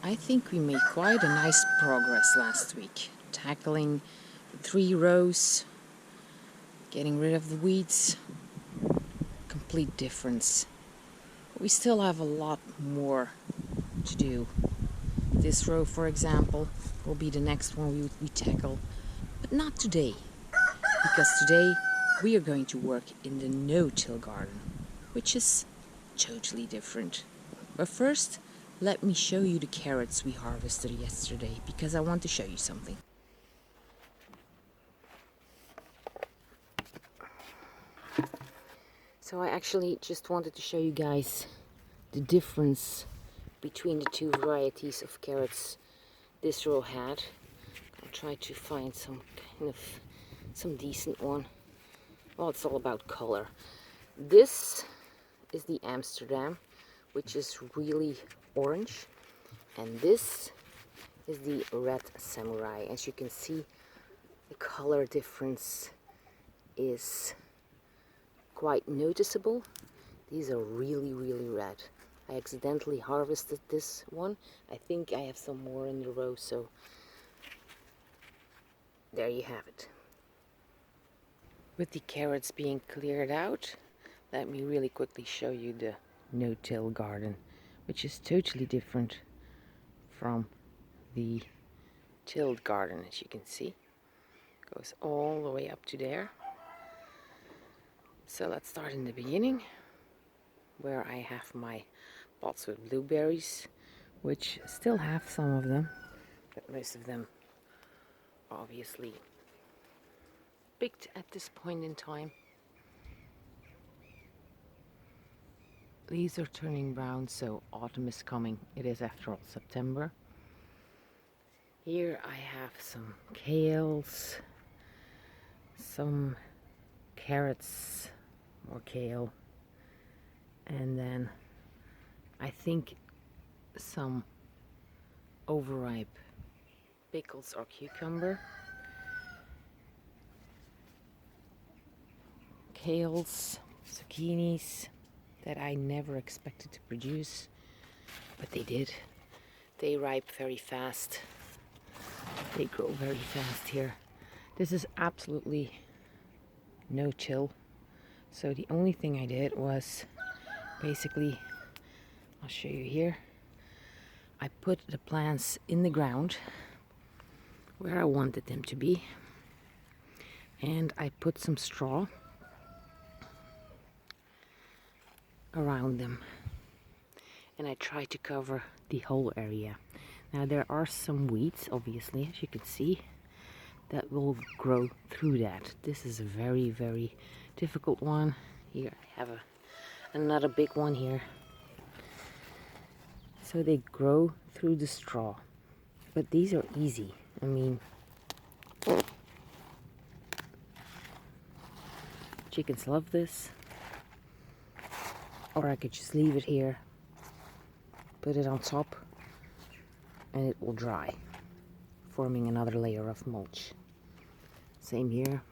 I think we made quite a nice progress last week, tackling the 3 rows, getting rid of the weeds. Complete difference. But we still have a lot more to do. This row, for example, will be the next one we tackle, but not today, because today we are going to work in the no-till garden, which is totally different. But first, let me show you the carrots we harvested yesterday, because I want to show you something. So I actually just wanted to show you guys the difference between the 2 varieties of carrots this row had. I'll try to find some decent one. Well, it's all about color. This is the Amsterdam, which is really orange, and this is the red samurai. As you can see, the color difference is quite noticeable. These are really red. I accidentally harvested this one. I think I have some more in the row, so there you have it. With the carrots being cleared out, let me really quickly show you the no-till garden, which is totally different from the tilled garden. As you can see, it goes all the way up to there. So let's start in the beginning, where I have my pots with blueberries, which still have some of them, but most of them obviously picked at this point in time. Leaves are turning brown, so autumn is coming. It is, after all, September. Here I have some kales, some carrots, more kale, and then I think some overripe pickles or cucumber. Kales, zucchinis that I never expected to produce, but they did. They ripe very fast. They grow very fast here. This is absolutely no chill. So the only thing I did was basically, I'll show you here, I put the plants in the ground where I wanted them to be, and I put some straw around them, and I try to cover the whole area. Now there are some weeds, obviously, as you can see, that will grow through that. This is a very difficult one. Here I have another big one here. So they grow through the straw, but these are easy. I mean, chickens love this. Or I could just leave it here, put it on top, and it will dry, forming another layer of mulch. Same here.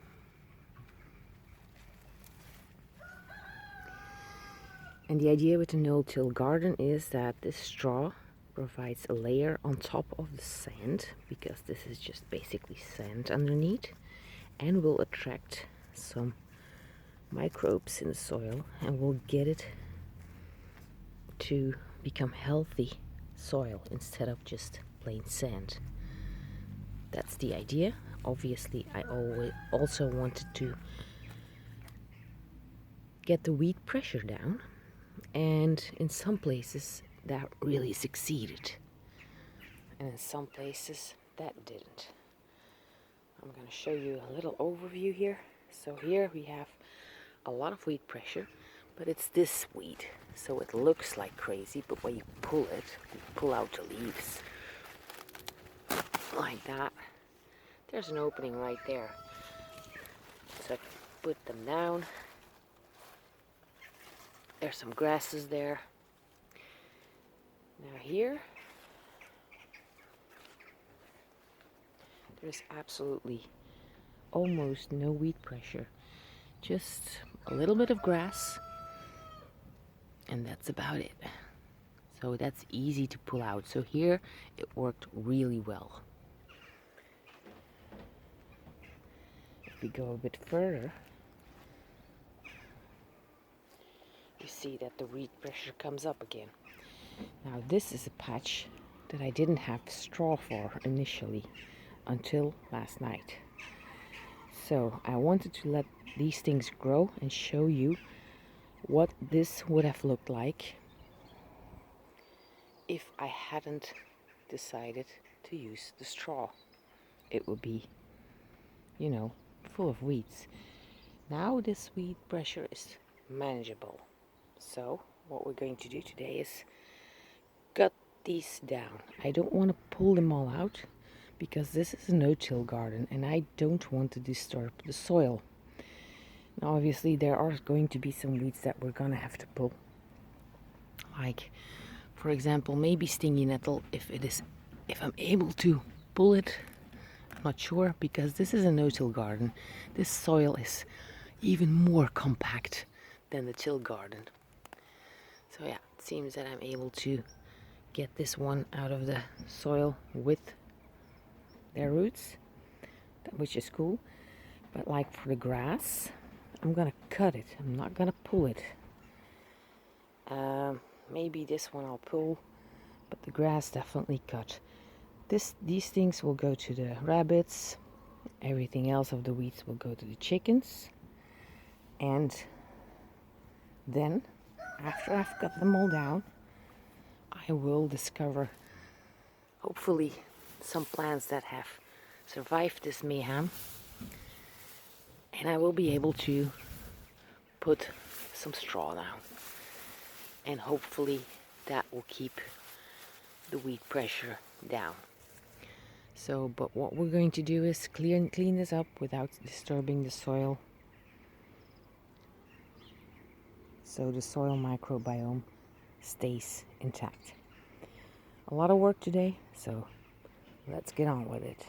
And the idea with the no-till garden is that this straw provides a layer on top of the sand, because this is just basically sand underneath, and will attract some microbes in the soil and will get it to become healthy soil instead of just plain sand. That's the idea. Obviously, I also wanted to get the weed pressure down, and in some places that really succeeded, and in some places that didn't. I'm going to show you a little overview here. So here we have a lot of weed pressure, but it's this weed, so it looks like crazy, but when you pull it, you pull out the leaves like that. There's an opening right there, so I can put them down. There's some grasses there. Now here, there's absolutely almost no weed pressure, just a little bit of grass, and that's about it. So that's easy to pull out. So here it worked really well. If we go a bit further, you see that the weed pressure comes up again. Now this is a patch that I didn't have straw for initially until last night. So I wanted to let these things grow and show you what this would have looked like if I hadn't decided to use the straw. It would be, you know, full of weeds. Now this weed pressure is manageable. So what we're going to do today is cut these down. I don't want to pull them all out because this is a no-till garden and I don't want to disturb the soil. Now obviously there are going to be some weeds that we're gonna have to pull, like for example maybe stingy nettle if I'm able to pull it. I'm not sure because this is a no-till garden. This soil is even more compact than the till garden. So yeah, it seems that I'm able to get this one out of the soil with their roots, which is cool. But like for the grass, I'm gonna cut it. I'm not gonna pull it. Maybe this one I'll pull, but the grass definitely cut. These things will go to the rabbits. Everything else of the weeds will go to the chickens. And then, after I've cut them all down, I will discover, hopefully, some plants that have survived this mayhem. And I will be able to put some straw down. And hopefully that will keep the weed pressure down. So, but what we're going to do is clean this up without disturbing the soil. So the soil microbiome stays intact. A lot of work today, so let's get on with it.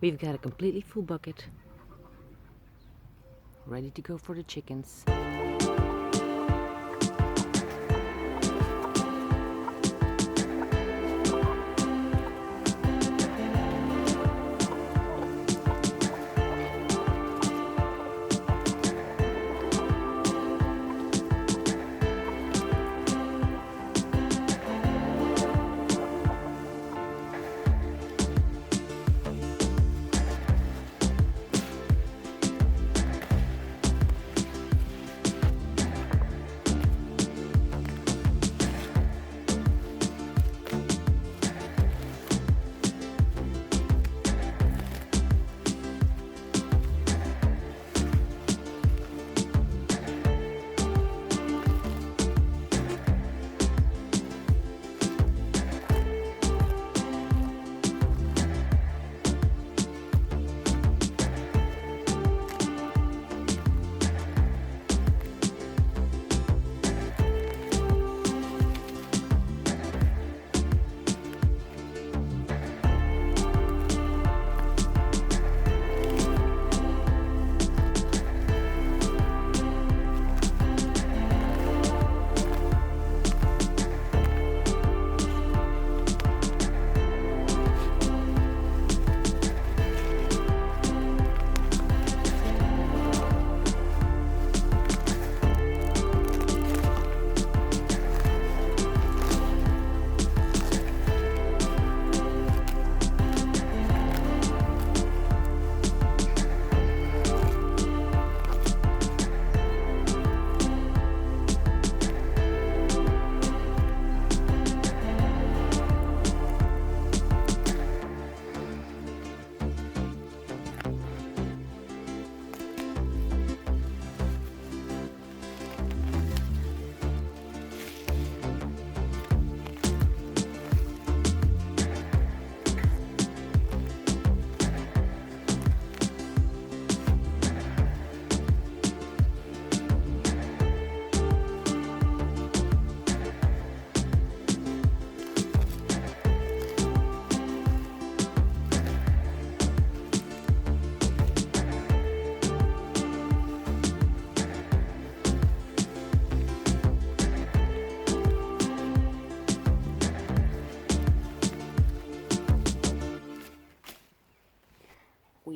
We've got a completely full bucket ready to go for the chickens.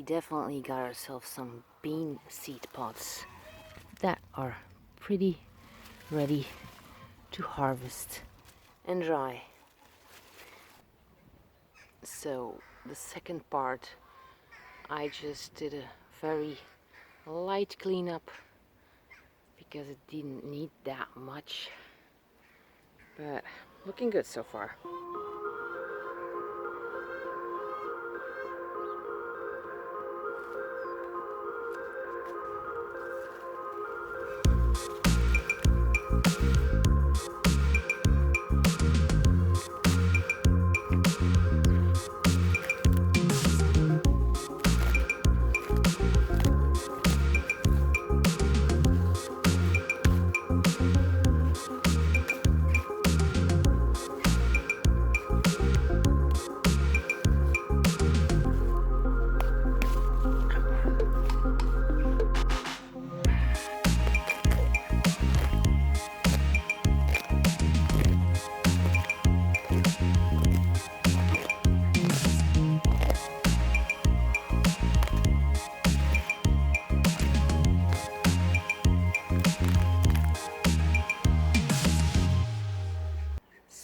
definitely got ourselves some bean seed pods that are pretty ready to harvest and dry. So the second part, I just did a very light cleanup because it didn't need that much, but looking good so far.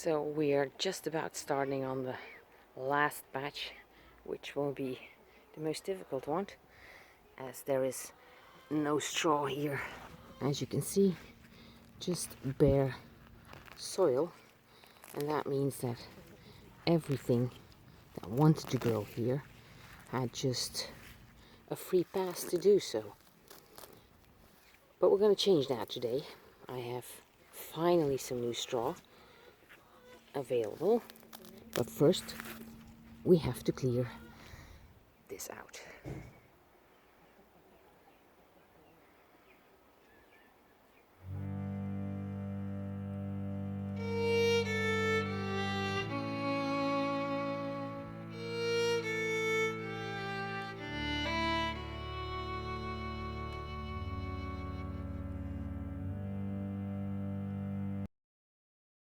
So we are just about starting on the last batch, which will be the most difficult one, as there is no straw here. As you can see, just bare soil, and that means that everything that wanted to grow here had just a free pass to do so. But we're going to change that today. I have finally some new straw available, but first we have to clear this out.